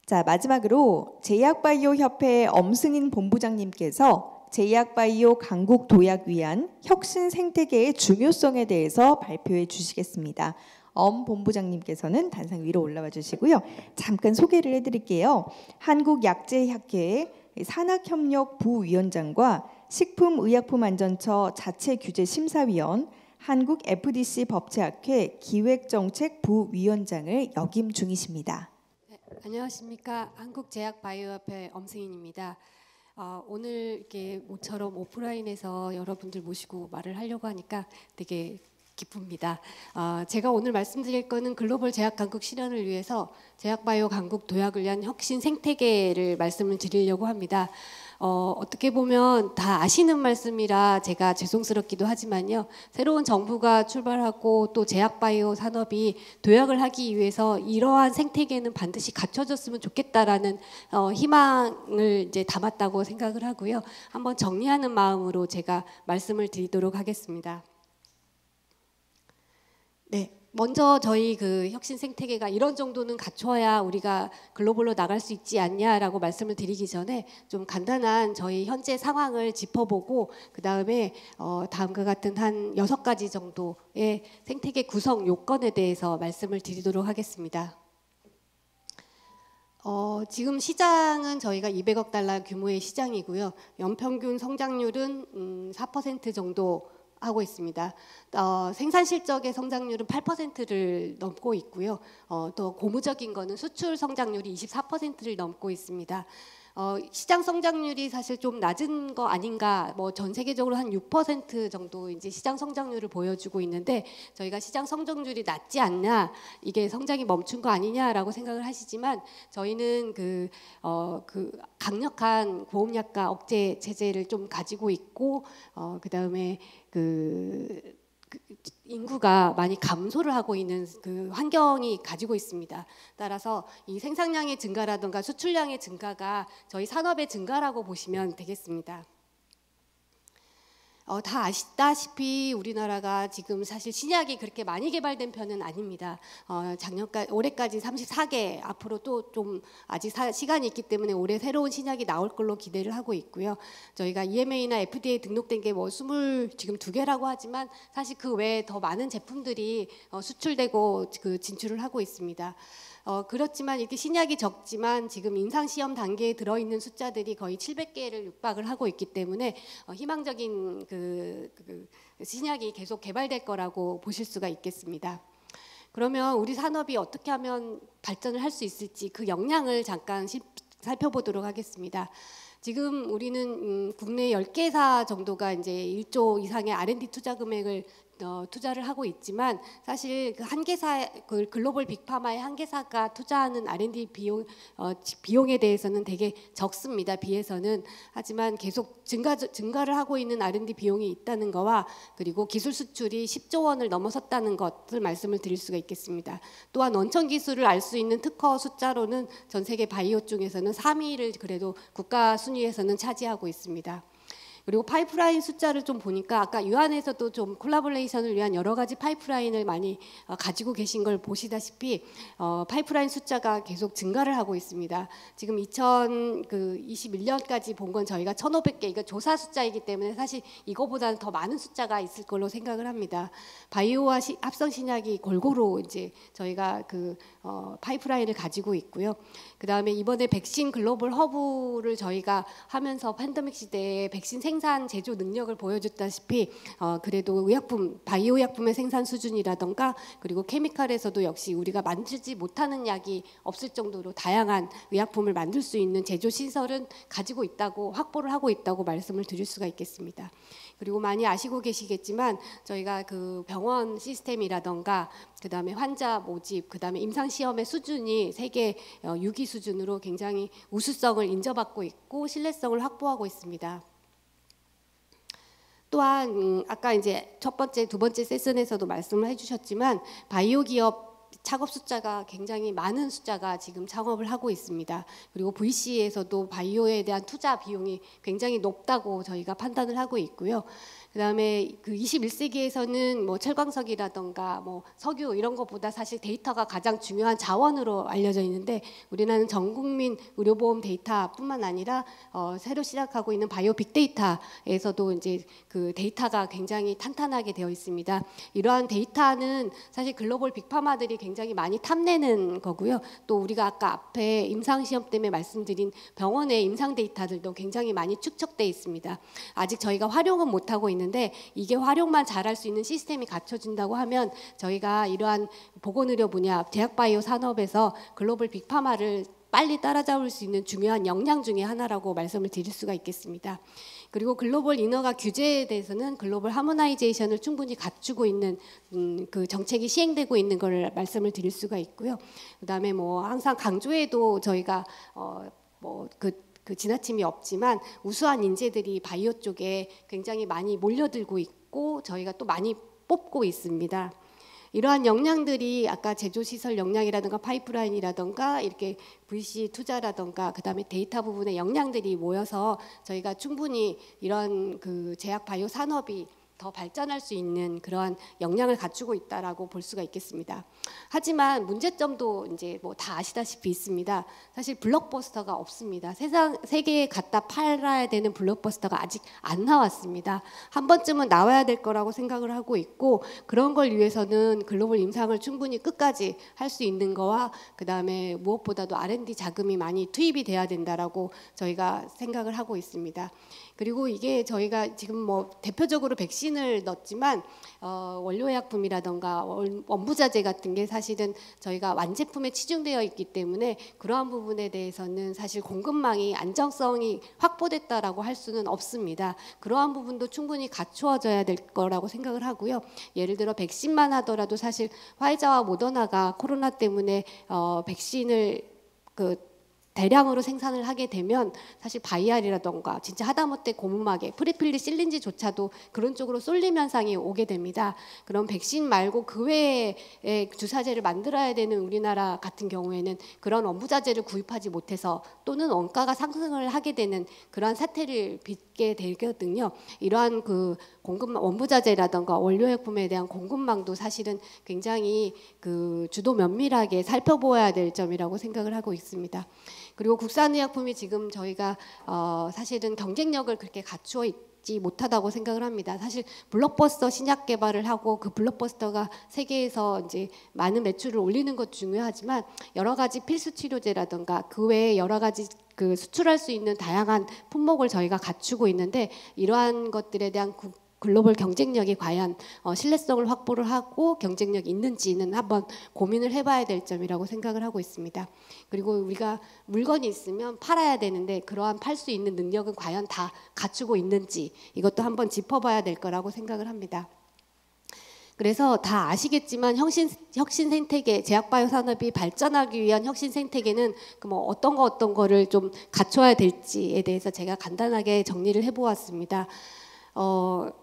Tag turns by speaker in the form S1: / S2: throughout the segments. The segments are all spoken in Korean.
S1: 자, 마지막으로 제약바이오협회 엄승인 본부장님께서 제약바이오 강국 도약을 위한 혁신 생태계의 중요성에 대해서 발표해 주시겠습니다. 엄 본부장님께서는 단상 위로 올라와 주시고요. 잠깐 소개를 해드릴게요. 한국약제학회 산학협력 부위원장과 식품의약품안전처 자체규제심사위원, 한국 FDC 법제학회 기획정책 부위원장을 역임 중이십니다.
S2: 안녕하십니까. 한국제약바이오협회 엄승인입니다. 오늘 이렇게 모처럼 오프라인에서 여러분들 모시고 말을 하려고 하니까 되게 기쁩니다. 제가 오늘 말씀드릴 거는 글로벌 제약 강국 실현을 위해서 제약바이오 강국 도약을 위한 혁신 생태계를 말씀을 드리려고 합니다. 어떻게 보면 다 아시는 말씀이라 제가 죄송스럽기도 하지만요. 새로운 정부가 출발하고 또 제약바이오 산업이 도약을 하기 위해서 이러한 생태계는 반드시 갖춰졌으면 좋겠다라는 희망을 이제 담았다고 생각을 하고요. 한번 정리하는 마음으로 제가 말씀을 드리도록 하겠습니다. 네. 먼저 저희 그 혁신 생태계가 이런 정도는 갖춰야 우리가 글로벌로 나갈 수 있지 않냐라고 말씀을 드리기 전에 좀 간단한 저희 현재 상황을 짚어보고 그 다음에 다음과 같은 한 6가지 정도의 생태계 구성 요건에 대해서 말씀을 드리도록 하겠습니다. 지금 시장은 저희가 200억 달러 규모의 시장이고요. 연평균 성장률은 4% 정도 하고 있습니다. 생산 실적의 성장률은 8%를 넘고 있고요. 또 고무적인 거는 수출 성장률이 24%를 넘고 있습니다. 시장 성장률이 사실 좀 낮은 거 아닌가, 뭐 전 세계적으로 한 6% 정도 이제 시장 성장률을 보여주고 있는데 저희가 시장 성장률이 낮지 않냐, 이게 성장이 멈춘 거 아니냐라고 생각을 하시지만 저희는 그 강력한 보험약가 억제 체제를 좀 가지고 있고 그 다음에 인구가 많이 감소를 하고 있는 그 환경이 가지고 있습니다. 따라서 이 생산량의 증가라든가 수출량의 증가가 저희 산업의 증가라고 보시면 되겠습니다. 다 아시다시피 우리나라가 지금 사실 신약이 그렇게 많이 개발된 편은 아닙니다. 올해까지 34개, 앞으로 또 좀 아직 시간이 있기 때문에 올해 새로운 신약이 나올 걸로 기대를 하고 있고요. 저희가 EMA나 FDA 등록된 게 뭐 지금 2개라고 하지만 사실 그 외에 더 많은 제품들이 수출되고 진출을 하고 있습니다. 그렇지만 이렇게 신약이 적지만 지금 임상시험 단계에 들어있는 숫자들이 거의 700개를 육박을 하고 있기 때문에 희망적인 신약이 계속 개발될 거라고 보실 수가 있겠습니다. 그러면 우리 산업이 어떻게 하면 발전을 할 수 있을지 그 역량을 잠깐 살펴보도록 하겠습니다. 지금 우리는 국내 10개사 정도가 이제 1조 이상의 R&D 투자 금액을 투자를 하고 있지만 사실 그 한 개사, 그 글로벌 빅파마의 한 개사가 투자하는 R&D 비용에 대해서는 되게 적습니다. 비해서는. 하지만 계속 증가를 하고 있는 R&D 비용이 있다는 거와 그리고 기술 수출이 10조 원을 넘어섰다는 것을 말씀을 드릴 수가 있겠습니다. 또한 원천 기술을 알 수 있는 특허 숫자로는 전 세계 바이오 중에서는 3위를 그래도 국가 순위에서는 차지하고 있습니다. 그리고 파이프라인 숫자를 좀 보니까 아까 유한에서도 좀 콜라보레이션을 위한 여러 가지 파이프라인을 많이 가지고 계신 걸 보시다시피 파이프라인 숫자가 계속 증가를 하고 있습니다. 지금 2021년까지 본 건 저희가 1,500개, 이거 조사 숫자이기 때문에 사실 이거보다는 더 많은 숫자가 있을 걸로 생각을 합니다. 바이오와 합성 신약이 골고루 이제 저희가 파이프라인을 가지고 있고요. 그 다음에 이번에 백신 글로벌 허브를 저희가 하면서 팬데믹 시대에 백신 생산 제조 능력을 보여줬다시피 그래도 바이오 의약품의 생산 수준이라던가 그리고 케미칼에서도 역시 우리가 만들지 못하는 약이 없을 정도로 다양한 의약품을 만들 수 있는 제조 시설은 가지고 있다고, 확보를 하고 있다고 말씀을 드릴 수가 있겠습니다. 그리고 많이 아시고 계시겠지만 저희가 그 병원 시스템이라던가 그 다음에 환자 모집, 그 다음에 임상시험의 수준이 세계 6위 수준으로 굉장히 우수성을 인정받고 있고 신뢰성을 확보하고 있습니다. 또한 아까 이제 첫 번째, 두 번째 세션에서도 말씀을 해주셨지만 바이오 기업 창업 숫자가 굉장히 많은 숫자가 지금 창업을 하고 있습니다. 그리고 VC에서도 바이오에 대한 투자 비용이 굉장히 높다고 저희가 판단을 하고 있고요. 그다음에 그 21세기에서는 뭐 철광석이라던가 뭐 석유 이런 것보다 사실 데이터가 가장 중요한 자원으로 알려져 있는데, 우리나라는 전국민 의료보험 데이터뿐만 아니라 새로 시작하고 있는 바이오 빅데이터에서도 이제 그 데이터가 굉장히 탄탄하게 되어 있습니다. 이러한 데이터는 사실 글로벌 빅파마들이 굉장히 많이 탐내는 거고요. 또 우리가 아까 앞에 임상시험 때문에 말씀드린 병원의 임상 데이터들도 굉장히 많이 축적돼 있습니다. 아직 저희가 활용은 못하고 있는데, 이게 활용만 잘할 수 있는 시스템이 갖춰진다고 하면 저희가 이러한 보건의료 분야, 제약바이오 산업에서 글로벌 빅파마를 빨리 따라잡을 수 있는 중요한 역량 중에 하나라고 말씀을 드릴 수가 있겠습니다. 그리고 글로벌 인허가 규제에 대해서는 글로벌 하모나이제이션을 충분히 갖추고 있는 그 정책이 시행되고 있는 걸 말씀을 드릴 수가 있고요. 그다음에 뭐 항상 강조해도 저희가 그 지나침이 없지만 우수한 인재들이 바이오 쪽에 굉장히 많이 몰려들고 있고 저희가 또 많이 뽑고 있습니다. 이러한 역량들이 아까 제조시설 역량이라든가 파이프라인이라든가 이렇게 VC 투자라든가 그다음에 데이터 부분의 역량들이 모여서 저희가 충분히 이런 그 제약 바이오 산업이 더 발전할 수 있는 그러한 역량을 갖추고 있다라고 볼 수가 있겠습니다. 하지만 문제점도 이제 뭐 다 아시다시피 있습니다. 사실 블록버스터가 없습니다. 세계에 갖다 팔아야 되는 블록버스터가 아직 안 나왔습니다. 한 번쯤은 나와야 될 거라고 생각을 하고 있고, 그런 걸 위해서는 글로벌 임상을 충분히 끝까지 할 수 있는 거와 그다음에 무엇보다도 R&D 자금이 많이 투입이 돼야 된다라고 저희가 생각을 하고 있습니다. 그리고 이게 저희가 지금 뭐 대표적으로 백신을 넣었지만 원료의약품이라던가 원부자재 같은 게 사실은 저희가 완제품에 치중되어 있기 때문에 그러한 부분에 대해서는 사실 공급망이 안정성이 확보됐다라고 할 수는 없습니다. 그러한 부분도 충분히 갖추어져야 될 거라고 생각을 하고요. 예를 들어 백신만 하더라도 사실 화이자와 모더나가 코로나 때문에 백신을 대량으로 생산을 하게 되면 사실 바이알이라던가 진짜 하다못해 고무막에 프리필드 실린지조차도 그런 쪽으로 쏠림 현상이 오게 됩니다. 그럼 백신 말고 그 외에 주사제를 만들어야 되는 우리나라 같은 경우에는 그런 원부자재를 구입하지 못해서 또는 원가가 상승을 하게 되는 그러한 사태를 빚게 되거든요. 이러한 그 공급 원부자재라던가 원료약품에 대한 공급망도 사실은 굉장히 그 주도 면밀하게 살펴보아야 될 점이라고 생각을 하고 있습니다. 그리고 국산의약품이 지금 저희가 사실은 경쟁력을 그렇게 갖추어 있지 못하다고 생각을 합니다. 사실 블록버스터 신약 개발을 하고 그 블록버스터가 세계에서 이제 많은 매출을 올리는 것 중요하지만 여러 가지 필수 치료제라든가 그 외에 여러 가지 그 수출할 수 있는 다양한 품목을 저희가 갖추고 있는데, 이러한 것들에 대한 글로벌 경쟁력이 과연 신뢰성을 확보를 하고 경쟁력이 있는지는 한번 고민을 해봐야 될 점이라고 생각을 하고 있습니다. 그리고 우리가 물건이 있으면 팔아야 되는데 그러한 팔 수 있는 능력은 과연 다 갖추고 있는지 이것도 한번 짚어봐야 될 거라고 생각을 합니다. 그래서 다 아시겠지만 혁신 생태계, 제약바이오 산업이 발전하기 위한 혁신 생태계는 그 뭐 어떤 거를 좀 갖춰야 될지에 대해서 제가 간단하게 정리를 해보았습니다.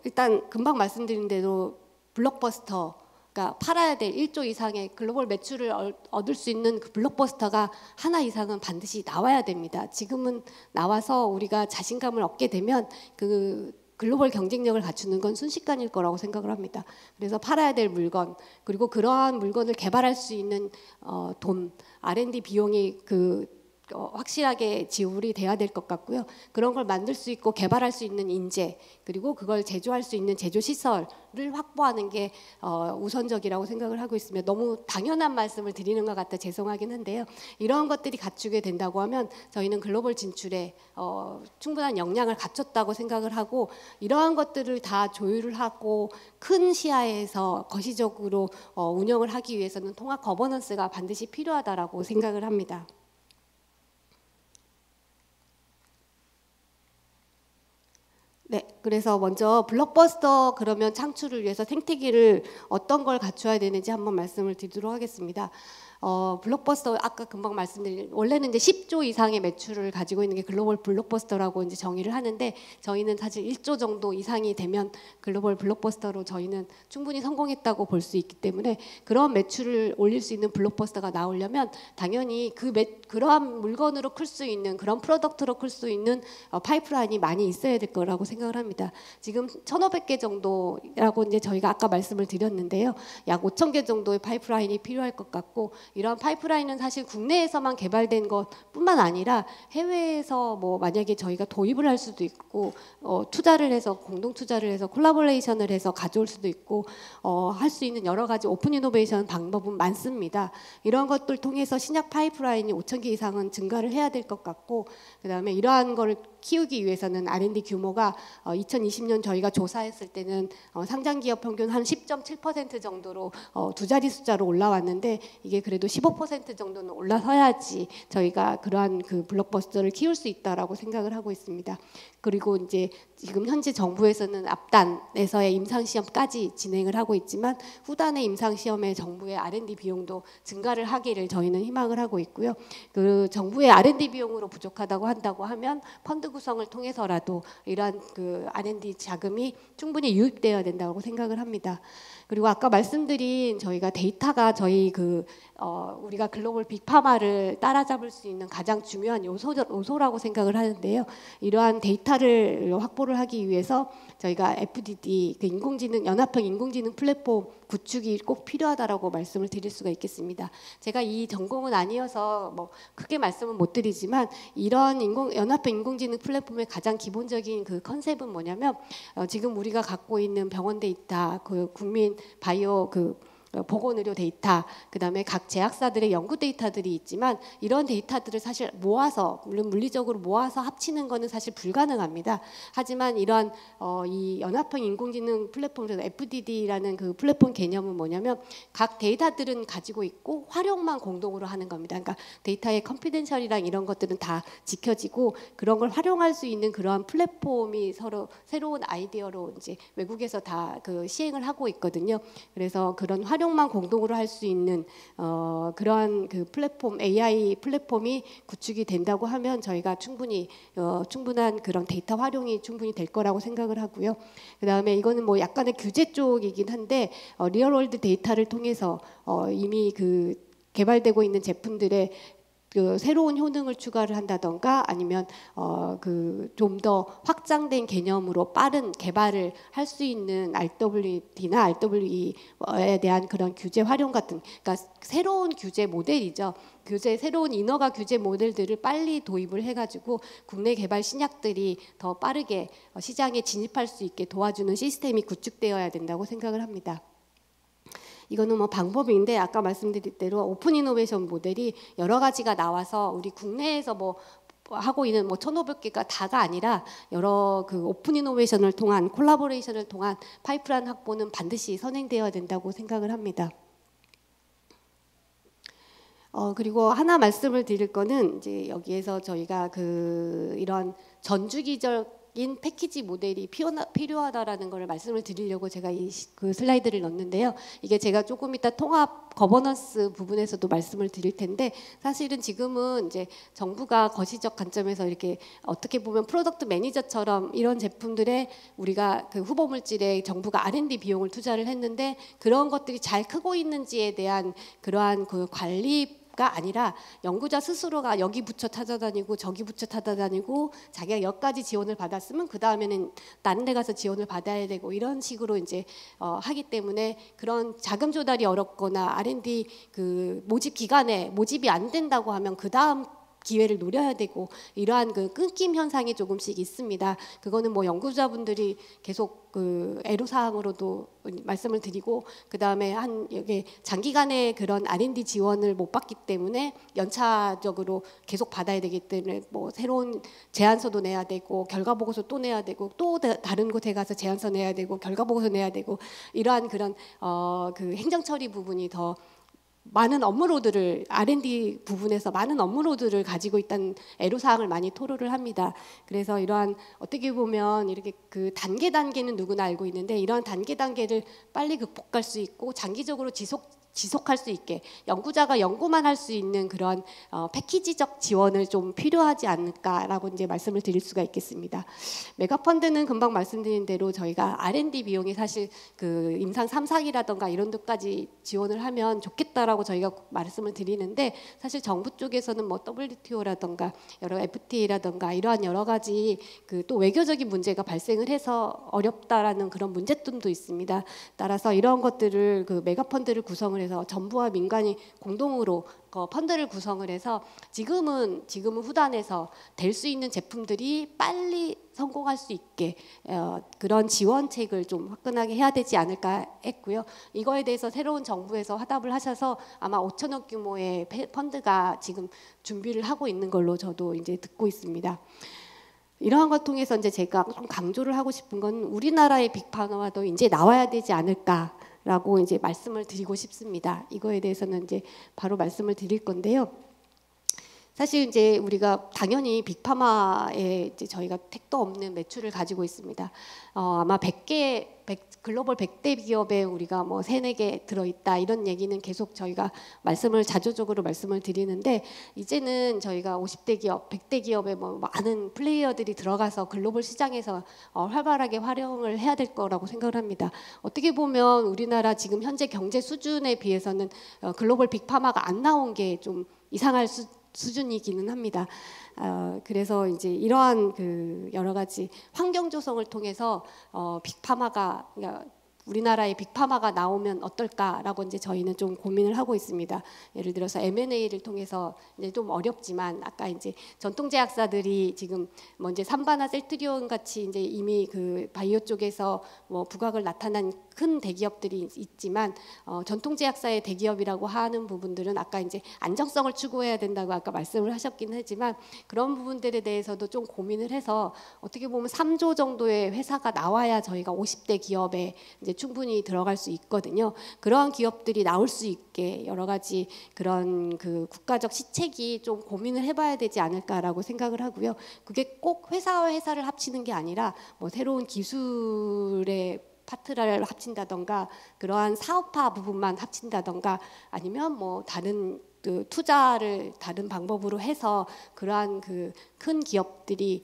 S2: 일단 금방 말씀드린 대로 블록버스터가 팔아야 될 1조 이상의 글로벌 매출을 얻을 수 있는 그 블록버스터가 하나 이상은 반드시 나와야 됩니다. 지금은 나와서 우리가 자신감을 얻게 되면 그 글로벌 경쟁력을 갖추는 건 순식간일 거라고 생각을 합니다. 그래서 팔아야 될 물건, 그리고 그러한 물건을 개발할 수 있는 돈, R&D 비용이 확실하게 지불이 돼야 될 것 같고요. 그런 걸 만들 수 있고 개발할 수 있는 인재, 그리고 그걸 제조할 수 있는 제조 시설을 확보하는 게 우선적이라고 생각을 하고 있으며, 너무 당연한 말씀을 드리는 것 같아 죄송하긴 한데요. 이러한 것들이 갖추게 된다고 하면 저희는 글로벌 진출에 충분한 역량을 갖췄다고 생각을 하고, 이러한 것들을 다 조율을 하고 큰 시야에서 거시적으로 운영을 하기 위해서는 통합 거버넌스가 반드시 필요하다라고 생각을 합니다. 네, 그래서 먼저 블록버스터 그러면 창출을 위해서 생태계를 어떤 걸 갖춰야 되는지 한번 말씀을 드리도록 하겠습니다. 블록버스터 아까 금방 말씀드린 원래는 이제 10조 이상의 매출을 가지고 있는 게 글로벌 블록버스터라고 이제 정의를 하는데 저희는 사실 1조 정도 이상이 되면 글로벌 블록버스터로 저희는 충분히 성공했다고 볼 수 있기 때문에 그런 매출을 올릴 수 있는 블록버스터가 나오려면 당연히 그러한 물건으로 클 수 있는 그런 프로덕트로 클 수 있는 파이프라인이 많이 있어야 될 거라고 생각을 합니다. 지금 1,500개 정도라고 이제 저희가 아까 말씀을 드렸는데요. 약 5,000개 정도의 파이프라인이 필요할 것 같고 이러한 파이프라인은 사실 국내에서만 개발된 것뿐만 아니라 해외에서 뭐 만약에 저희가 도입을 할 수도 있고 투자를 해서 공동 투자를 해서 콜라보레이션을 해서 가져올 수도 있고 할 수 있는 여러 가지 오픈 이노베이션 방법은 많습니다. 이런 것들 통해서 신약 파이프라인이 5,000개 이상은 증가를 해야 될 것 같고 그다음에 이러한 거를 키우기 위해서는 R&D 규모가 2020년 저희가 조사했을 때는 상장 기업 평균 한 10.7% 정도로 두 자리 숫자로 올라왔는데 이게 그래도 15% 정도는 올라서야지 저희가 그러한 그 블록버스터를 키울 수 있다라고 생각을 하고 있습니다. 그리고 이제 지금 현재 정부에서는 앞단에서의 임상 시험까지 진행을 하고 있지만 후단의 임상 시험에 정부의 R&D 비용도 증가를 하기를 저희는 희망을 하고 있고요. 그 정부의 R&D 비용으로 부족하다고 한다고 하면 펀드 구성을 통해서라도 이러한 그 R&D 자금이 충분히 유입되어야 된다고 생각을 합니다. 그리고 아까 말씀드린 저희가 데이터가 저희 우리가 글로벌 빅파마를 따라잡을 수 있는 가장 중요한 요소라고 생각을 하는데요. 이러한 데이터를 확보를 하기 위해서 저희가 FDD 연합형 인공지능 플랫폼 구축이 꼭 필요하다라고 말씀을 드릴 수가 있겠습니다. 제가 이 전공은 아니어서 뭐 크게 말씀은 못 드리지만 이런 연합형 인공지능 플랫폼의 가장 기본적인 그 컨셉은 뭐냐면 지금 우리가 갖고 있는 병원 데이터, 그 국민 바이오 보건의료 데이터, 그다음에 각 제약사들의 연구 데이터들이 있지만 이런 데이터들을 사실 모아서 물론 물리적으로 모아서 합치는 것은 사실 불가능합니다. 하지만 이러한 이 연합형 인공지능 플랫폼에서 FDD라는 그 플랫폼 개념은 뭐냐면 각 데이터들은 가지고 있고 활용만 공동으로 하는 겁니다. 그러니까 데이터의 컨피덴셜이랑 이런 것들은 다 지켜지고 그런 걸 활용할 수 있는 그러한 플랫폼이 서로 새로운 아이디어로 이제 외국에서 다 그 시행을 하고 있거든요. 그래서 그런 활용만 공동으로 할 수 있는 그러한 그 플랫폼 AI 플랫폼이 구축이 된다고 하면 저희가 충분한 그런 데이터 활용이 충분히 될 거라고 생각을 하고요. 그다음에 이거는 뭐 약간의 규제 쪽이긴 한데 리얼월드 데이터를 통해서 이미 그 개발되고 있는 제품들의 그 새로운 효능을 추가를 한다던가 아니면 좀 더 확장된 개념으로 빠른 개발을 할 수 있는 RWD나 RWE에 대한 그런 규제 활용 같은 그러니까 새로운 규제 모델이죠. 새로운 인허가 규제 모델들을 빨리 도입을 해가지고 국내 개발 신약들이 더 빠르게 시장에 진입할 수 있게 도와주는 시스템이 구축되어야 된다고 생각을 합니다. 이거는 뭐 방법인데 아까 말씀드린 대로 오픈 이노베이션 모델이 여러 가지가 나와서 우리 국내에서 뭐 하고 있는 뭐 1,500개가 다가 아니라 여러 그 오픈 이노베이션을 통한 콜라보레이션을 통한 파이프라인 확보는 반드시 선행되어야 된다고 생각을 합니다. 그리고 하나 말씀을 드릴 거는 이제 여기에서 저희가 이런 전주기적 인 패키지 모델이 필요하다라는 걸 말씀을 드리려고 제가 그 슬라이드를 넣었는데요. 이게 제가 조금 이따 통합 거버넌스 부분에서도 말씀을 드릴 텐데 사실은 지금은 이제 정부가 거시적 관점에서 이렇게 어떻게 보면 프로덕트 매니저처럼 이런 제품들에 우리가 그 후보 물질에 정부가 R&D 비용을 투자를 했는데 그런 것들이 잘 크고 있는지에 대한 그러한 그 관리 가 아니라 연구자 스스로가 여기 부처 찾아다니고 저기 부처 찾아다니고 자기가 여기까지 지원을 받았으면 그 다음에는 다른 데 가서 지원을 받아야 되고 이런 식으로 이제 하기 때문에 그런 자금 조달이 어렵거나 R&D 그 모집 기간에 모집이 안 된다고 하면 그 다음 기회를 노려야 되고 이러한 그 끊김 현상이 조금씩 있습니다. 그거는 뭐 연구자분들이 계속 그 애로사항으로도 말씀을 드리고 그 다음에 여기 장기간의 그런 R&D 지원을 못 받기 때문에 연차적으로 계속 받아야 되기 때문에 뭐 새로운 제안서도 내야 되고 결과 보고서 또 내야 되고 또 다른 곳에 가서 제안서 내야 되고 결과 보고서 내야 되고 이러한 그런 그 행정 처리 부분이 더 많은 업무로드를 R&D 부분에서 많은 업무로드를 가지고 있다는 애로사항을 많이 토로를 합니다. 그래서 이러한 어떻게 보면 이렇게 그 단계는 누구나 알고 있는데 이러한 단계를 빨리 극복할 수 있고 장기적으로 지속 지속할 수 있게 연구자가 연구만 할 수 있는 그런 패키지적 지원을 좀 필요하지 않을까라고 이제 말씀을 드릴 수가 있겠습니다. 메가펀드는 금방 말씀드린 대로 저희가 R&D 비용이 사실 그 임상 3, 4기라던가 이런 데까지 지원을 하면 좋겠다라고 저희가 말씀을 드리는데 사실 정부 쪽에서는 뭐 WTO라던가 여러 FTA라던가 이러한 여러 가지 그 또 외교적인 문제가 발생을 해서 어렵다라는 그런 문제점도 있습니다. 따라서 이런 것들을 그 메가펀드를 구성을 해서 정부와 민간이 공동으로 펀드를 구성을 해서 지금은 후단에서 될 수 있는 제품들이 빨리 성공할 수 있게 그런 지원책을 좀 화끈하게 해야 되지 않을까 했고요. 이거에 대해서 새로운 정부에서 화답을 하셔서 아마 5천억 규모의 펀드가 지금 준비를 하고 있는 걸로 저도 이제 듣고 있습니다. 이러한 것 통해서 이제 제가 좀 강조를 하고 싶은 건 우리나라의 빅파마도 이제 나와야 되지 않을까라고 이제 말씀을 드리고 싶습니다. 이거에 대해서는 이제 바로 말씀을 드릴 건데요. 사실 이제 우리가 당연히 빅파마에 이제 저희가 택도 없는 매출을 가지고 있습니다. 아마 글로벌 100대 기업에 우리가 뭐 3, 4개 들어있다 이런 얘기는 계속 저희가 자조적으로 말씀을 드리는데 이제는 저희가 50대 기업, 100대 기업에 뭐 많은 플레이어들이 들어가서 글로벌 시장에서 활발하게 활용을 해야 될 거라고 생각을 합니다. 어떻게 보면 우리나라 지금 현재 경제 수준에 비해서는 글로벌 빅파마가 안 나온 게 좀 이상할 수준이기는 합니다. 그래서 이제 이러한 그 여러 가지 환경 조성을 통해서 빅파마가 그러니까 우리나라의 빅파마가 나오면 어떨까라고 이제 저희는 좀 고민을 하고 있습니다. 예를 들어서 M&A를 통해서 이제 좀 어렵지만 아까 이제 전통 제약사들이 지금 뭐 이제 삼바나 셀트리온 같이 이제 이미 그 바이오 쪽에서 뭐 부각을 나타난 큰 대기업들이 있지만 전통 제약사의 대기업이라고 하는 부분들은 아까 이제 안정성을 추구해야 된다고 아까 말씀을 하셨긴 하지만 그런 부분들에 대해서도 좀 고민을 해서 어떻게 보면 3조 정도의 회사가 나와야 저희가 50대 기업에 이제 충분히 들어갈 수 있거든요. 그러한 기업들이 나올 수 있게 여러 가지 그런 그 국가적 시책이 좀 고민을 해봐야 되지 않을까라고 생각을 하고요. 그게 꼭 회사와 회사를 합치는 게 아니라 뭐 새로운 기술의 파트너를 합친다던가 그러한 사업화 부분만 합친다던가 아니면 뭐 다른 그 투자를 다른 방법으로 해서 그러한 그 큰 기업들이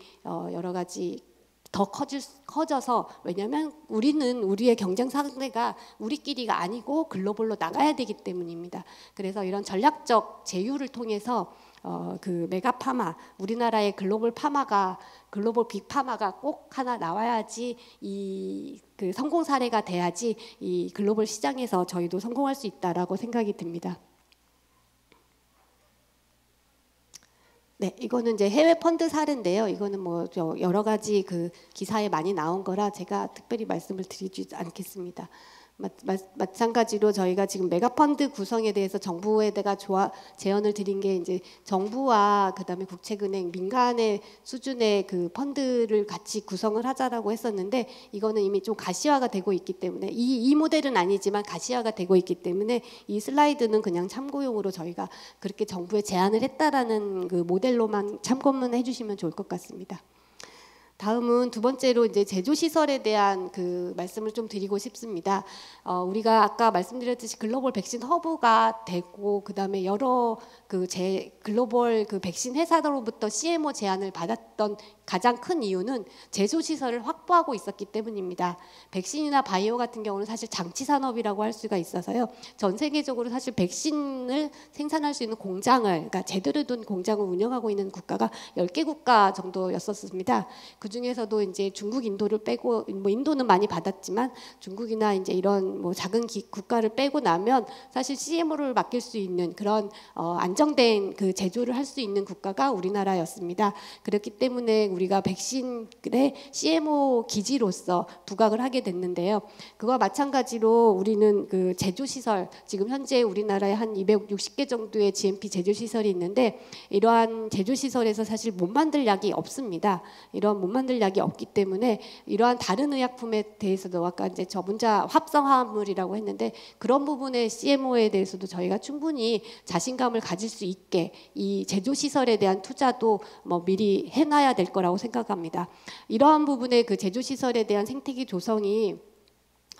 S2: 여러 가지 더 커져서 왜냐하면 우리는 우리의 경쟁 상대가 우리끼리가 아니고 글로벌로 나가야 되기 때문입니다. 그래서 이런 전략적 제휴를 통해서 그 메가파마 우리나라의 글로벌 빅파마가 꼭 하나 나와야지 이 그 성공 사례가 돼야지 이 글로벌 시장에서 저희도 성공할 수 있다라고 생각이 듭니다. 네, 이거는 이제 해외 펀드 사례인데요. 이거는 뭐 여러 가지 그 기사에 많이 나온 거라 제가 특별히 말씀을 드리지 않겠습니다. 마찬가지로 저희가 지금 메가펀드 구성에 대해서 정부에다가 제언을 드린 게 이제 정부와 그다음에 국책은행 민간의 수준의 그 펀드를 같이 구성을 하자라고 했었는데 이거는 이미 좀 가시화가 되고 있기 때문에 이 모델은 아니지만 가시화가 되고 있기 때문에 이 슬라이드는 그냥 참고용으로 저희가 그렇게 정부에 제안을 했다라는 그 모델로만 참고만 해주시면 좋을 것 같습니다. 다음은 두 번째로 이제 제조 시설에 대한 그 말씀을 좀 드리고 싶습니다. 우리가 아까 말씀드렸듯이 글로벌 백신 허브가 되고 그다음에 여러 그 글로벌 그 백신 회사로부터 CMO 제안을 받았던 가장 큰 이유는 제조 시설을 확보하고 있었기 때문입니다. 백신이나 바이오 같은 경우는 사실 장치 산업이라고 할 수가 있어서요. 전 세계적으로 사실 백신을 생산할 수 있는 공장을 그러니까 제대로 된 공장을 운영하고 있는 국가가 10개 국가 정도였었습니다. 그 중에서도 이제 중국, 인도를 빼고 뭐 인도는 많이 받았지만 중국이나 이제 이런 뭐 작은 국가를 빼고 나면 사실 CMO를 맡길 수 있는 그런 안정된 그 제조를 할 수 있는 국가가 우리나라였습니다. 그렇기 때문에 우리가 백신의 CMO 기지로서 부각을 하게 됐는데요. 그와 마찬가지로 우리는 그 제조 시설 지금 현재 우리나라에 한 260개 정도의 GMP 제조 시설이 있는데 이러한 제조 시설에서 사실 못 만들 약이 없습니다. 이런 못 만들 약이 없기 때문에 이러한 다른 의약품에 대해서도 아까 이제 저분자 합성화합물이라고 했는데 그런 부분의 CMO에 대해서도 저희가 충분히 자신감을 가질 수 있게 이 제조 시설에 대한 투자도 뭐 미리 해놔야 될 거라고 생각합니다. 이러한 부분의 그 제조 시설에 대한 생태계 조성이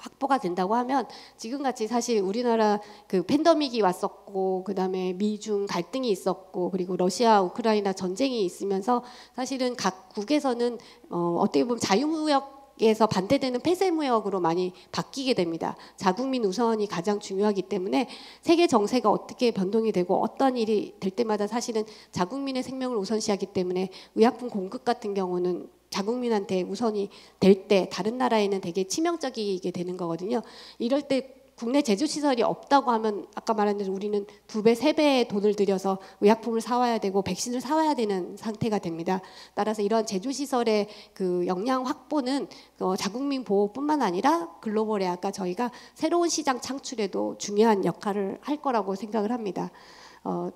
S2: 확보가 된다고 하면 지금같이 사실 우리나라 그 팬데믹이 왔었고 그다음에 미중 갈등이 있었고 그리고 러시아 우크라이나 전쟁이 있으면서 사실은 각국에서는 어떻게 보면 자유무역에서 반대되는 폐쇄무역으로 많이 바뀌게 됩니다. 자국민 우선이 가장 중요하기 때문에 세계 정세가 어떻게 변동이 되고 어떤 일이 될 때마다 사실은 자국민의 생명을 우선시하기 때문에 의약품 공급 같은 경우는 자국민한테 우선이 될 때 다른 나라에는 되게 치명적이게 되는 거거든요. 이럴 때 국내 제조 시설이 없다고 하면 아까 말한 대로 우리는 2배, 3배의 돈을 들여서 의약품을 사와야 되고 백신을 사와야 되는 상태가 됩니다. 따라서 이런 제조 시설의 그 역량 확보는 자국민 보호뿐만 아니라 글로벌에 아까 저희가 새로운 시장 창출에도 중요한 역할을 할 거라고 생각을 합니다.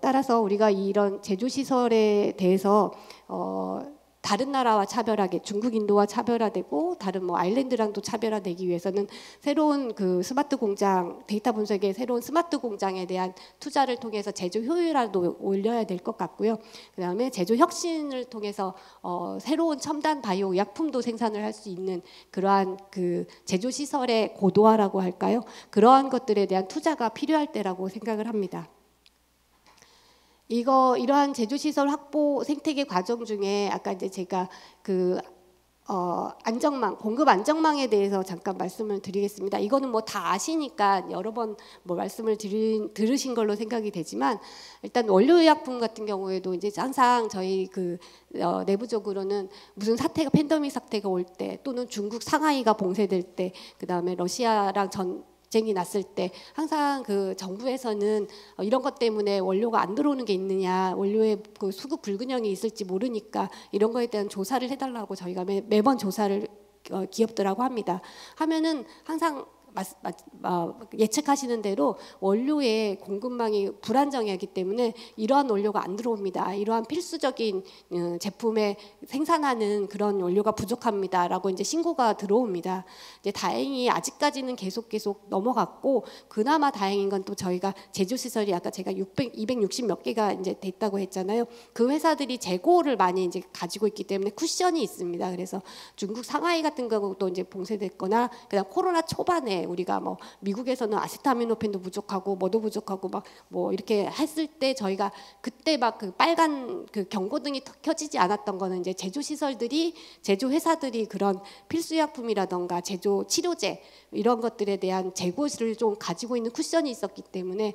S2: 따라서 우리가 이런 제조 시설에 대해서 다른 나라와 차별하게 중국, 인도와 차별화되고 다른 뭐 아일랜드랑도 차별화되기 위해서는 새로운 그 스마트 공장 데이터 분석의 새로운 스마트 공장에 대한 투자를 통해서 제조 효율화도 올려야 될 것 같고요. 그다음에 제조 혁신을 통해서 새로운 첨단 바이오 의약품도 생산을 할 수 있는 그러한 그 제조 시설의 고도화라고 할까요? 그러한 것들에 대한 투자가 필요할 때라고 생각을 합니다. 이러한 제조시설 확보 생태계 과정 중에 아까 이제 제가 그 안정망, 공급 안정망에 대해서 잠깐 말씀을 드리겠습니다. 이거는 뭐 다 아시니까 여러 번 뭐 말씀을 들으신 걸로 생각이 되지만 일단 원료의약품 같은 경우에도 이제 항상 저희 그 내부적으로는 무슨 사태가 팬데믹 사태가 올 때 또는 중국 상하이가 봉쇄될 때 그다음에 러시아랑 전쟁이 났을 때 항상 그 정부에서는 이런 것 때문에 원료가 안 들어오는 게 있느냐, 원료의 그 수급 불균형이 있을지 모르니까 이런 거에 대한 조사를 해달라고 저희가 매번 조사를 기업들하고 합니다. 하면은 항상 예측하시는 대로 원료의 공급망이 불안정하기 때문에 이러한 원료가 안 들어옵니다. 이러한 필수적인 제품에 생산하는 그런 원료가 부족합니다라고 이제 신고가 들어옵니다. 이제 다행히 아직까지는 계속 넘어갔고 그나마 다행인 건 또 저희가 제조 시설이 아까 제가 260 몇 개가 이제 됐다고 했잖아요. 그 회사들이 재고를 많이 이제 가지고 있기 때문에 쿠션이 있습니다. 그래서 중국 상하이 같은 경우도 이제 봉쇄됐거나 그다음 코로나 초반에 우리가 뭐 미국에서는 아세타미노펜도 부족하고 뭐도 부족하고 막 뭐 이렇게 했을 때 저희가 그때 막 그 빨간 그 경고등이 켜지지 않았던 거는 이제 제조 시설들이 제조 회사들이 그런 필수약품이라던가 제조 치료제 이런 것들에 대한 재고를 좀 가지고 있는 쿠션이 있었기 때문에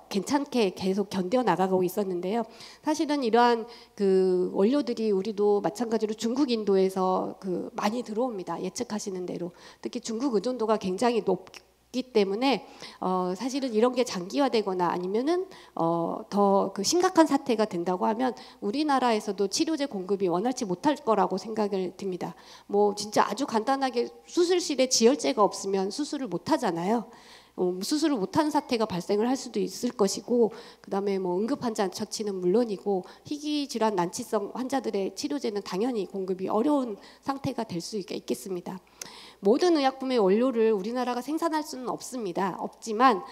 S2: 괜찮게 계속 견뎌 나가고 있었는데요. 사실은 이러한 그 원료들이 우리도 마찬가지로 중국, 인도에서 그 많이 들어옵니다. 예측하시는 대로 특히 중국 의존도가 굉장히 높기 때문에 사실은 이런 게 장기화되거나 아니면은 더 그 심각한 사태가 된다고 하면 우리나라에서도 치료제 공급이 원활치 못할 거라고 생각을 듭니다. 뭐 진짜 아주 간단하게 수술실에 지혈제가 없으면 수술을 못 하잖아요. 수술을 못하는 사태가 발생을 할 수도 있을 것이고 그다음에 뭐 응급 환자 처치는 물론이고 희귀 질환 난치성 환자들의 치료제는 당연히 공급이 어려운 상태가 될 수 있겠습니다. 모든 의약품의 원료를 우리나라가 생산할 수는 없습니다. 없지만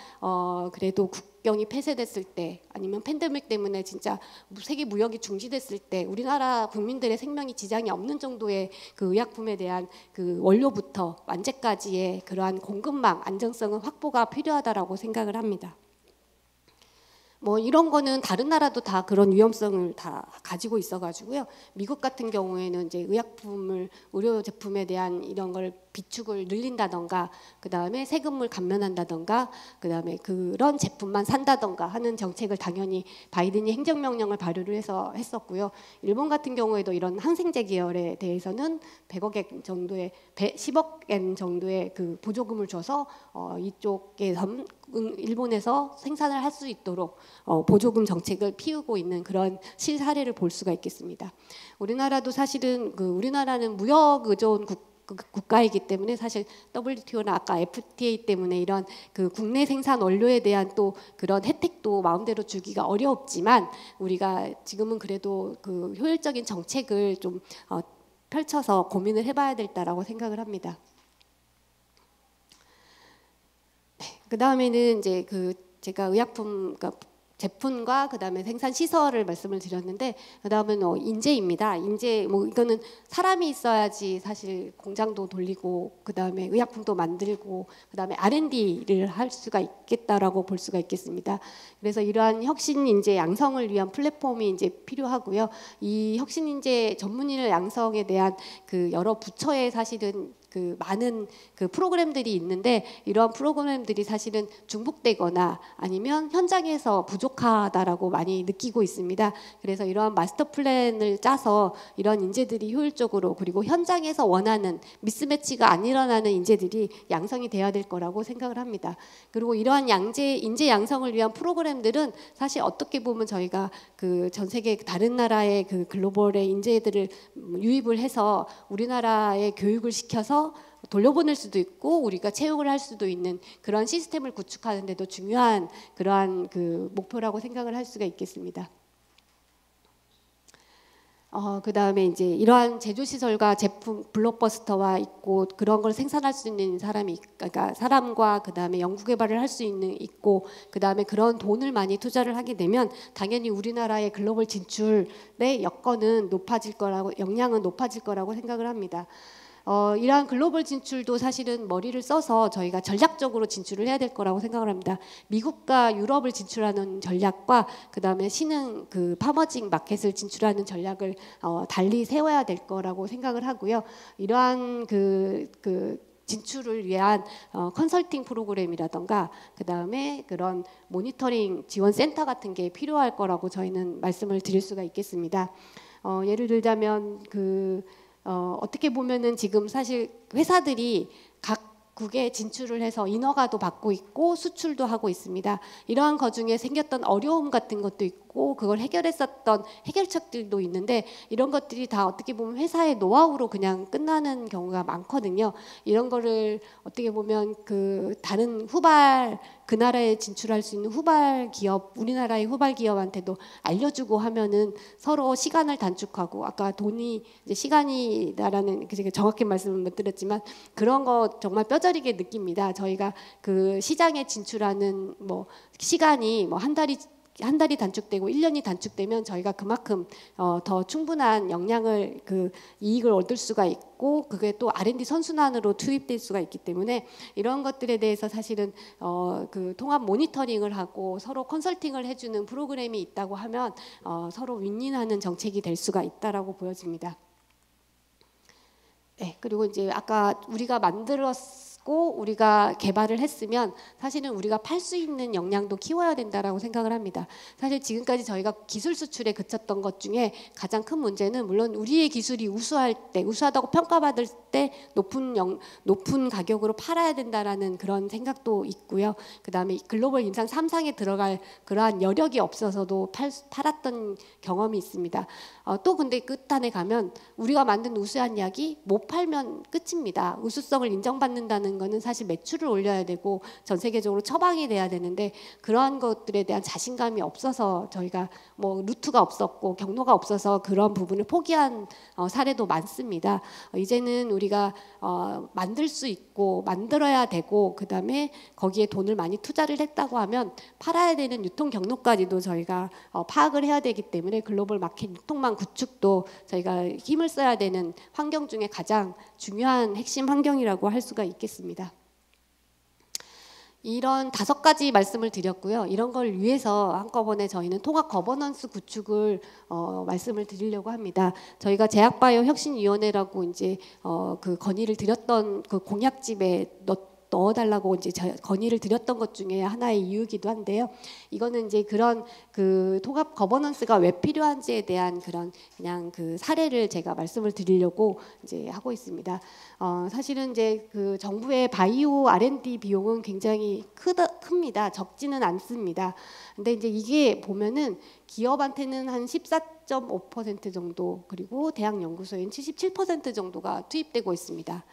S2: 그래도 국경이 폐쇄됐을 때 아니면 팬데믹 때문에 진짜 세계 무역이 중지됐을 때 우리나라 국민들의 생명이 지장이 없는 정도의 그 의약품에 대한 그 원료부터 완제까지의 그러한 공급망 안정성은 확보가 필요하다라고 생각을 합니다. 뭐 이런 거는 다른 나라도 다 그런 위험성을 다 가지고 있어가지고요. 미국 같은 경우에는 이제 의료 제품에 대한 이런 걸 비축을 늘린다던가, 그 다음에 세금을 감면한다던가, 그 다음에 그런 제품만 산다던가 하는 정책을 당연히 바이든이 행정명령을 발의를 해서 했었고요. 일본 같은 경우에도 이런 항생제 계열에 대해서는 100억 엔 정도의 10억 엔 정도의 그 보조금을 줘서 이쪽에서 일본에서 생산을 할 수 있도록 보조금 정책을 피우고 있는 그런 실사례를 볼 수가 있겠습니다. 우리나라도 사실은 우리나라는 무역 의존 국가이기 때문에 사실 WTO나 아까 FTA 때문에 이런 그 국내 생산 원료에 대한 또 그런 혜택도 마음대로 주기가 어렵지만 우리가 지금은 그래도 그 효율적인 정책을 좀 펼쳐서 고민을 해봐야 될다라고 생각을 합니다. 네, 그 다음에는 이제 제가 의약품, 그러니까 제품과 그다음에 생산 시설을 말씀을 드렸는데, 그다음은 인재입니다. 인재 뭐 이거는 사람이 있어야지 사실 공장도 돌리고 그다음에 의약품도 만들고 그다음에 R&D를 할 수가 있겠다라고 볼 수가 있겠습니다. 그래서 이러한 혁신 인재 양성을 위한 플랫폼이 이제 필요하고요. 이 혁신 인재 전문인을 양성에 대한 그 여러 부처에 사실은 그 많은 그 프로그램들이 있는데, 이러한 프로그램들이 사실은 중복되거나 아니면 현장에서 부족하다라고 많이 느끼고 있습니다. 그래서 이러한 마스터 플랜을 짜서 이런 인재들이 효율적으로, 그리고 현장에서 원하는 미스매치가 안 일어나는 인재들이 양성이 돼야 될 거라고 생각을 합니다. 그리고 이러한 인재 양성을 위한 프로그램들은 사실 어떻게 보면 저희가 그 전 세계 다른 나라의 그 글로벌의 인재들을 유입을 해서 우리나라에 교육을 시켜서 돌려보낼 수도 있고 우리가 채용을 할 수도 있는 그런 시스템을 구축하는 데도 중요한 그러한 그 목표라고 생각을 할 수가 있겠습니다. 그다음에 이제 이러한 제조시설과 제품 블록버스터와 있고 그런 걸 생산할 수 있는 사람이, 그러니까 사람과 그다음에 연구개발을 할 수 있고 그다음에 그런 돈을 많이 투자를 하게 되면 당연히 우리나라의 글로벌 진출의 여건은 높아질 거라고, 역량은 높아질 거라고 생각을 합니다. 이러한 글로벌 진출도 사실은 머리를 써서 저희가 전략적으로 진출을 해야 될 거라고 생각을 합니다. 미국과 유럽을 진출하는 전략과 그다음에 신흥 그 파머징 마켓을 진출하는 전략을 달리 세워야 될 거라고 생각을 하고요. 이러한 그 진출을 위한 컨설팅 프로그램이라던가 그다음에 그런 모니터링 지원 센터 같은 게 필요할 거라고 저희는 말씀을 드릴 수가 있겠습니다. 예를 들자면 어떻게 보면은 지금 사실 회사들이 각국에 진출을 해서 인허가도 받고 있고 수출도 하고 있습니다. 이러한 것 중에 생겼던 어려움 같은 것도 있고 그걸 해결했었던 해결책들도 있는데, 이런 것들이 다 어떻게 보면 회사의 노하우로 그냥 끝나는 경우가 많거든요. 이런 거를 어떻게 보면 그 다른 그 나라에 진출할 수 있는 후발 기업, 우리나라의 후발 기업한테도 알려주고 하면은 서로 시간을 단축하고, 아까 돈이 이제 시간이다라는 정확히 말씀을 못 드렸지만 그런 거 정말 뼈저리게 느낍니다. 저희가 그 시장에 진출하는 뭐 시간이 뭐 한 달이 단축되고 1년이 단축되면 저희가 그만큼 더 충분한 역량을 이익을 얻을 수가 있고 그게 또 R&D 선순환으로 투입될 수가 있기 때문에 이런 것들에 대해서 사실은 그 통합 모니터링을 하고 서로 컨설팅을 해주는 프로그램이 있다고 하면 서로 윈윈하는 정책이 될 수가 있다라고 보여집니다. 네, 그리고 이제 아까 우리가 우리가 개발을 했으면 사실은 우리가 팔 수 있는 역량도 키워야 된다라고 생각을 합니다. 사실 지금까지 저희가 기술 수출에 그쳤던 것 중에 가장 큰 문제는, 물론 우리의 기술이 우수하다고 평가받을 때 높은 가격으로 팔아야 된다라는 그런 생각도 있고요. 그다음에 글로벌 임상 3상에 들어갈 그러한 여력이 없어서도 팔았던 경험이 있습니다. 또 근데 끝단에 가면 우리가 만든 우수한 약이 못 팔면 끝입니다. 우수성을 인정받는다는 거는 사실 매출을 올려야 되고 전 세계적으로 처방이 돼야 되는데, 그러한 것들에 대한 자신감이 없어서 저희가 뭐 루트가 없었고 경로가 없어서 그런 부분을 포기한 사례도 많습니다. 이제는 우리가 만들 수 있고 만들어야 되고 그다음에 거기에 돈을 많이 투자를 했다고 하면 팔아야 되는 유통 경로까지도 저희가 파악을 해야 되기 때문에 글로벌 마켓 유통망 구축도 저희가 힘을 써야 되는 환경 중에 가장 중요한 핵심 환경이라고 할 수가 있겠습니다. 이런 5가지 말씀을 드렸고요. 이런 걸 위해서 한꺼번에 저희는 통합 거버넌스 구축을 말씀을 드리려고 합니다. 저희가 제약바이오 혁신위원회라고 이제 그 건의를 드렸던 그 공약집에 넣어달라고 이제 건의를 드렸던 것 중에 하나의 이유이기도 한데요. 이거는 이제 그런 그 통합 거버넌스가 왜 필요한지에 대한 그런 그냥 그 사례를 제가 말씀을 드리려고 이제 하고 있습니다. 사실은 이제 그 정부의 바이오 R&D 비용은 굉장히 큽니다. 적지는 않습니다. 근데 이제 이게 보면은 기업한테는 한 14.5% 정도, 그리고 대학 연구소에는 77% 정도가 투입되고 있습니다.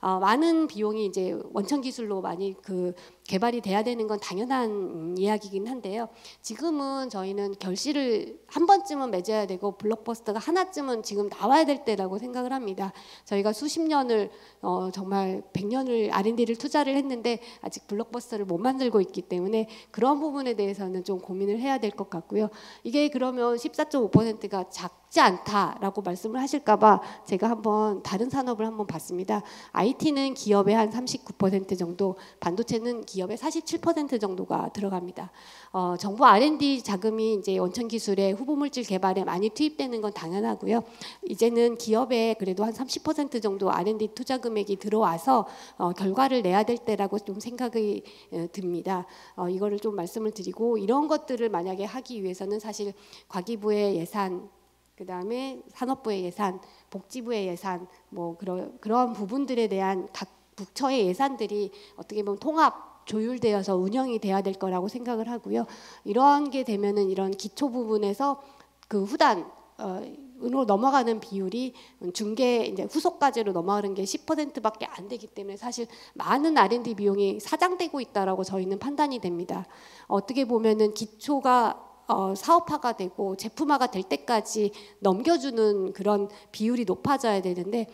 S2: 많은 비용이 이제 원천 기술로 많이 그 개발이 돼야 되는 건 당연한 이야기긴 한데요. 지금은 저희는 결실을 한 번쯤은 맺어야 되고 블록버스터가 하나쯤은 지금 나와야 될 때라고 생각을 합니다. 저희가 수십 년을 정말 100년을 R&D를 투자를 했는데 아직 블록버스터를 못 만들고 있기 때문에 그런 부분에 대해서는 좀 고민을 해야 될 것 같고요. 이게 그러면 14.5%가 작지 않다라고 말씀을 하실까봐 제가 한번 다른 산업을 한번 봤습니다. IT는 기업의 한 39% 정도, 반도체는 기업의 47% 정도가 들어갑니다. 정부 R&D 자금이 이제 원천 기술의 후보물질 개발에 많이 투입되는 건 당연하고요. 이제는 기업에 그래도 한 30% 정도 R&D 투자 금액이 들어와서 결과를 내야 될 때라고 좀 생각이 듭니다. 이거를 좀 말씀을 드리고, 이런 것들을 만약에 하기 위해서는 사실 과기부의 예산, 그다음에 산업부의 예산, 복지부의 예산, 뭐 그런 부분들에 대한 각 부처의 예산들이 어떻게 보면 통합 조율되어서 운영이 돼야 될 거라고 생각을 하고요. 이런 게 되면은 이런 기초 부분에서 그 후단 으로 넘어가는 비율이 중계 이제 후속까지로 넘어가는 게 10%밖에 안 되기 때문에 사실 많은 R&D 비용이 사장되고 있다라고 저희는 판단이 됩니다. 어떻게 보면은 기초가 사업화가 되고 제품화가 될 때까지 넘겨주는 그런 비율이 높아져야 되는데,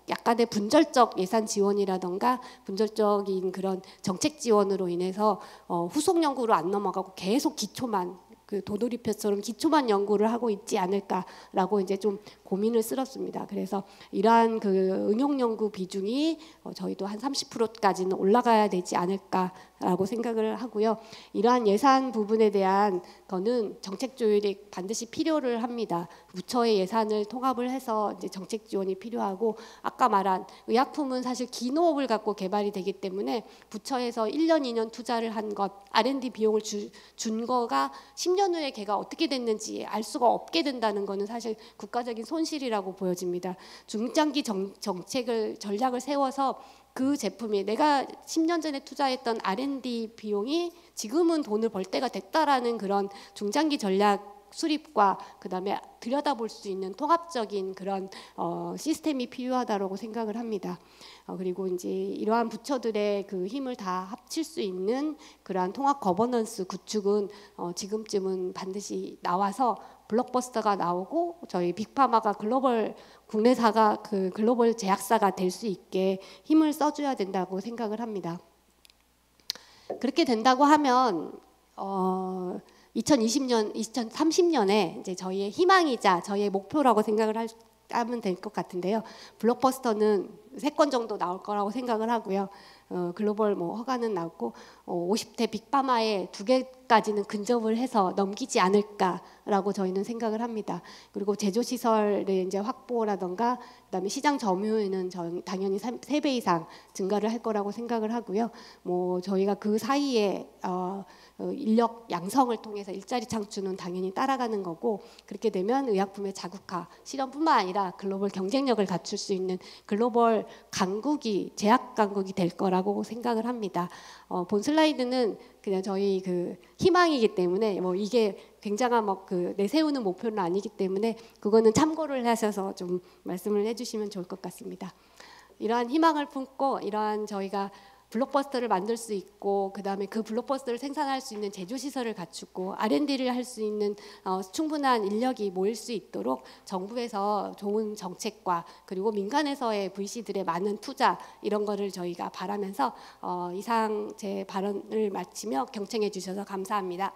S2: 약간의 분절적 예산 지원이라던가 분절적인 그런 정책 지원으로 인해서 후속 연구로 안 넘어가고 계속 기초만, 그 도돌이표처럼 기초만 연구를 하고 있지 않을까라고 이제 좀 고민을 쓸었습니다. 그래서 이러한 그 응용 연구 비중이 저희도 한 30%까지는 올라가야 되지 않을까라고 생각을 하고요. 이러한 예산 부분에 대한 거는 정책 조율이 반드시 필요를 합니다. 부처의 예산을 통합을 해서 이제 정책 지원이 필요하고, 아까 말한 의약품은 사실 기노업을 갖고 개발이 되기 때문에 부처에서 1년, 2년 투자를 한 것, R&D 비용을 준 거가 10년 후에 걔가 어떻게 됐는지 알 수가 없게 된다는 거는 사실 국가적인 손실이라고 보여집니다. 중장기 정책을 전략을 세워서 그 제품이 내가 10년 전에 투자했던 R&D 비용이 지금은 돈을 벌 때가 됐다라는 그런 중장기 전략 수립과 그다음에 들여다볼 수 있는 통합적인 그런 시스템이 필요하다고 생각을 합니다. 그리고 이제 이러한 부처들의 그 힘을 다 합칠 수 있는 그러한 통합 거버넌스 구축은 지금쯤은 반드시 나와서 블록버스터가 나오고 저희 빅파마가 글로벌 국내사가 그 글로벌 제약사가 될 수 있게 힘을 써줘야 된다고 생각을 합니다. 그렇게 된다고 하면 2020년, 2030년에 이제 저희의 희망이자 저희의 목표라고 생각을 하면 될 것 같은데요. 블록버스터는 3건 정도 나올 거라고 생각을 하고요. 글로벌 뭐 허가는 나왔고 50대 빅파마에 2개까지는 근접을 해서 넘기지 않을까라고 저희는 생각을 합니다. 그리고 제조 시설의 이제 확보라던가 그다음에 시장 점유율은 당연히 3배 이상 증가를 할 거라고 생각을 하고요. 뭐 저희가 그 사이에 인력 양성을 통해서 일자리 창출은 당연히 따라가는 거고, 그렇게 되면 의약품의 자국화, 실험뿐만 아니라 글로벌 경쟁력을 갖출 수 있는 글로벌 강국이, 제약 강국이 될 거라고 생각을 합니다. 본 슬라이드는 그냥 저희 그 희망이기 때문에 뭐 이게 굉장한 뭐 그 내세우는 목표는 아니기 때문에 그거는 참고를 하셔서 좀 말씀을 해주시면 좋을 것 같습니다. 이러한 희망을 품고 이러한 저희가 블록버스터를 만들 수 있고, 그다음에 그 블록버스터를 생산할 수 있는 제조 시설을 갖추고 R&D를 할 수 있는 충분한 인력이 모일 수 있도록 정부에서 좋은 정책과 그리고 민간에서의 VC들의 많은 투자, 이런 거를 저희가 바라면서 이상 제 발언을 마치며 경청해 주셔서 감사합니다.